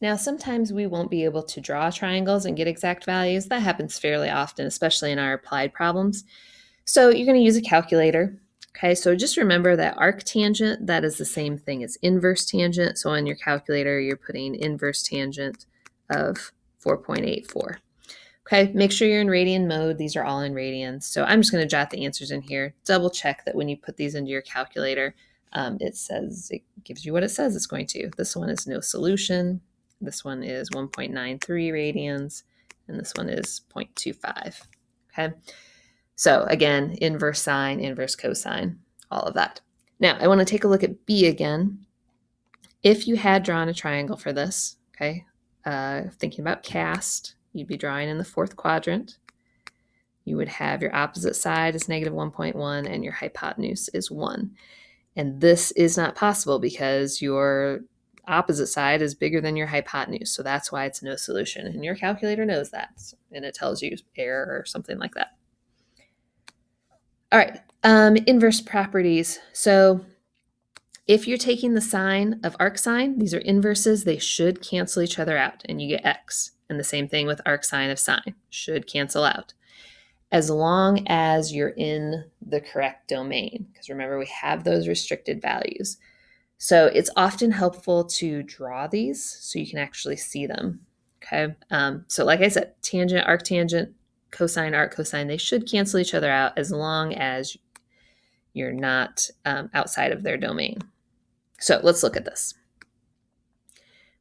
Now, sometimes we won't be able to draw triangles and get exact values. That happens fairly often, especially in our applied problems. So you're going to use a calculator. Okay, so just remember that arctangent, that is the same thing as inverse tangent. So on your calculator, you're putting inverse tangent of 4.84. Okay, make sure you're in radian mode. These are all in radians. So I'm just going to jot the answers in here. Double check that when you put these into your calculator, it gives you what it says it's going to. This one is no solution. This one is 1.93 radians, and this one is 0.25. Okay, so again, inverse sine, inverse cosine, all of that. Now I want to take a look at B again. If you had drawn a triangle for this, okay, thinking about cast, you'd be drawing in the fourth quadrant. You would have your opposite side is negative 1.1 and your hypotenuse is 1. And this is not possible because your opposite side is bigger than your hypotenuse. So that's why it's no solution. And your calculator knows that. And it tells you error or something like that. All right, inverse properties. So if you're taking the sine of arcsine, these are inverses, they should cancel each other out and you get x. And the same thing with arcsine of sine, should cancel out. As long as you're in the correct domain, because remember we have those restricted values. So it's often helpful to draw these so you can actually see them. Okay, so like I said, tangent, arctangent, cosine, arccosine, they should cancel each other out as long as you're not outside of their domain. So let's look at this.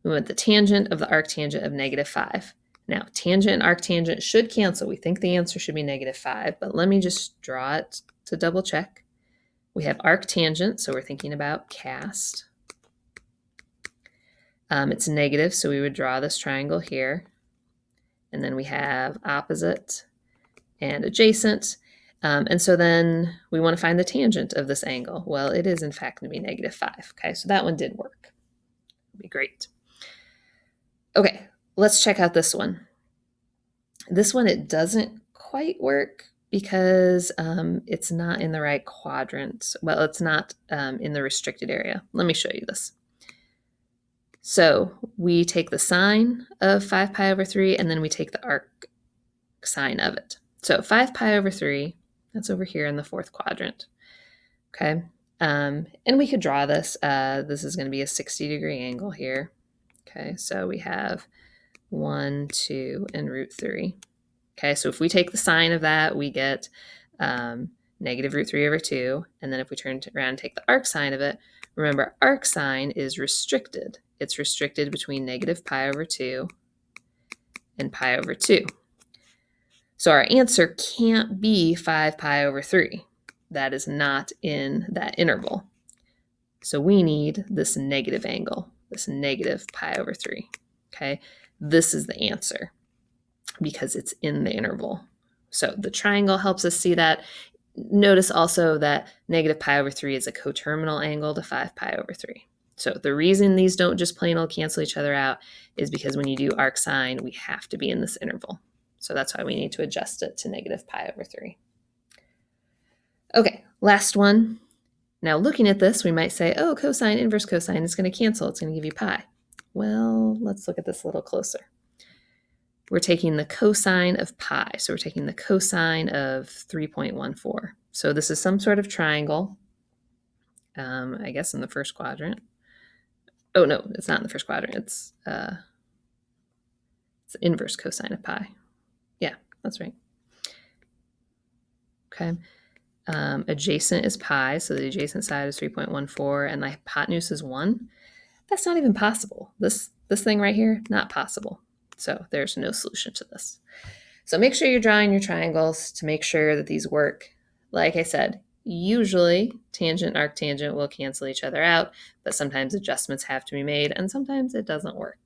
We want the tangent of the arctangent of negative 5. Now, tangent and arctangent should cancel. We think the answer should be negative 5, but let me just draw it to double check. We have arctangent, so we're thinking about cast. It's negative, so we would draw this triangle here. And then we have opposite and adjacent. And so then we want to find the tangent of this angle. Well, it is in fact going to be negative 5. Okay, so that one did work. It'd be great. Okay, let's check out this one. This one, it doesn't quite work because it's not in the right quadrant. Well, it's not in the restricted area. Let me show you this. So we take the sine of 5 pi over 3, and then we take the arc sine of it. So 5 pi over 3, that's over here in the fourth quadrant. Okay, and we could draw this. This is going to be a 60-degree angle here. Okay, so we have 1, 2, and root 3. Okay, so if we take the sine of that, we get negative root 3 over 2. And then if we turn around and take the arc sine of it, remember arc sine is restricted. It's restricted between negative pi over 2 and pi over 2. So our answer can't be 5 pi over 3. That is not in that interval. So we need this negative angle, this negative pi over 3. Okay, this is the answer because it's in the interval. So the triangle helps us see that. Notice also that negative pi over 3 is a coterminal angle to 5 pi over 3. So the reason these don't just plain old cancel each other out is because when you do arc sine, we have to be in this interval. So that's why we need to adjust it to negative pi over 3. Okay, last one. Now looking at this, we might say, oh, cosine, inverse cosine is going to cancel. It's going to give you pi. Well, let's look at this a little closer. We're taking the cosine of pi. So we're taking the cosine of 3.14. So this is some sort of triangle, I guess in the first quadrant. Oh, no, it's not in the first quadrant. It's inverse cosine of pi. Yeah, that's right. Okay. Adjacent is pi, so the adjacent side is 3.14, and the hypotenuse is 1. That's not even possible. This thing right here, not possible. So there's no solution to this. So make sure you're drawing your triangles to make sure that these work. Like I said, usually tangent and arctangent will cancel each other out, but sometimes adjustments have to be made, and sometimes it doesn't work.